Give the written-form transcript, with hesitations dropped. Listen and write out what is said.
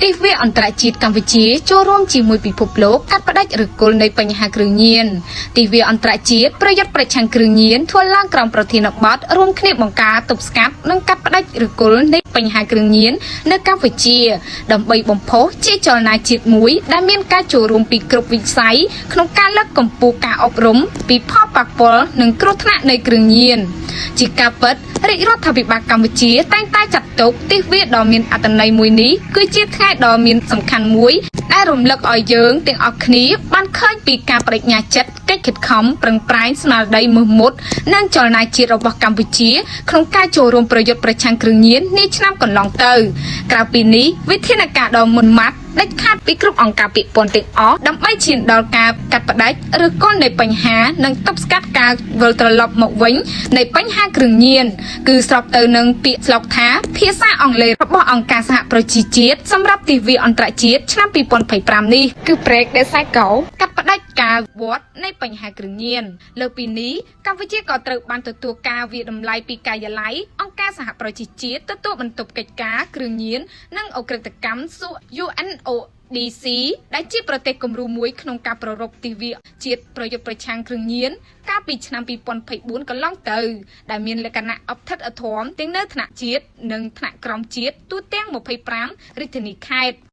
ទិវាអន្តរជាតិកម្ពុជាចូលរួមជាមួយពិភពលោកកាត់ផ្តាច់ឫសគល់នៃបញ្ហាគ្រឿងញៀនទិវាអន្តរជាតិប្រយុទ្ធប្រឆាំងគ្រឿងញៀនធ្វើឡើងក្រោមប្រធានបទរួមគ្នាបង្ការទប់ស្កាត់និងកាត់ផ្តាច់ឫសគល់នៃបញ្ហាគ្រឿងញៀននៅកម្ពុជាដើម្បីបំផុសជាចលនាជាតិមួយដែលមានការចូលរួមពីគ្រប់វិស័យក្នុងការលើកកម្ពស់ការអប់រំពីផលប៉ះពាល់និងគ្រោះថ្នាក់នៃគ្រឿងញៀនជាការពិតរាជរដ្ឋាភិបាលកម្ពុជាតែងតែចាត់ទុកទិវាដ៏មានអត្ថន័យមួយនេះគឺជាថ្ងៃដ៏មានសំខាន់មួយដែលរំលឹកឲ្យយើងទាំងអស់គ្នាបានឃើញពីការបដិញ្ញាចិត្តកិច្ចខិតខំប្រឹងប្រែងស្មារតីមោះមុតនិងចលនាជាតិរបស់កម្ពុជាក្នុងការចូលរួមប្រយុទ្ធប្រឆាំងគ្រឿងញៀននាឆ្នាំកន្លងទៅក្រៅពីនេះវិធានការដ៏មុនម៉ាត់ដាច់ខាតពីគ្រប់អង្គការពាក់ព័ន្ធទាំងអស់ដើម្បីឈានដល់ការកាត់ផ្តាច់ឬគល់នៃបញ្ហានិងទប់ស្កាត់ការវិលត្រឡប់មកវិញនៃបញ្ហាគ្រឿងញៀនគឺស្របទៅនឹងពាក្យស្លោកថាភាសាអង់គ្លេសរបស់អង្គការសហប្រជាជាតិសម្រាប់ទិវាអន្តរជាតិឆ្នាំ2025នេះគឺ Break the Cycle កាត់ផ្តាច់ការវត្តនៃបញ្ហាគ្រឿងញៀនលើពីនេះកម្ពុជាក៏ត្រូវបានទទួលការវាយតម្លៃពីការិយាល័យអង្គការសហប្រជាជាតិទទួលបន្ទុកកិច្ចការគ្រឿងញៀននិងអ ក្រិតកម្មសួរ UNODC ដែលជាប្រទេសគំរូមួយក្នុងការប្រារព្ធទិវាជាតិប្រយុទ្ធប្រឆាំងគ្រឿងញៀនកាលពីឆ្នាំ2024កន្លងទៅដែលមានលក្ខណៈអធិដ្ឋធមទាំងនៅថ្នាក់ជាតិនិងថ្នាក់ក្រោមជាតិទូទាំង25រាជធានីខេត្ត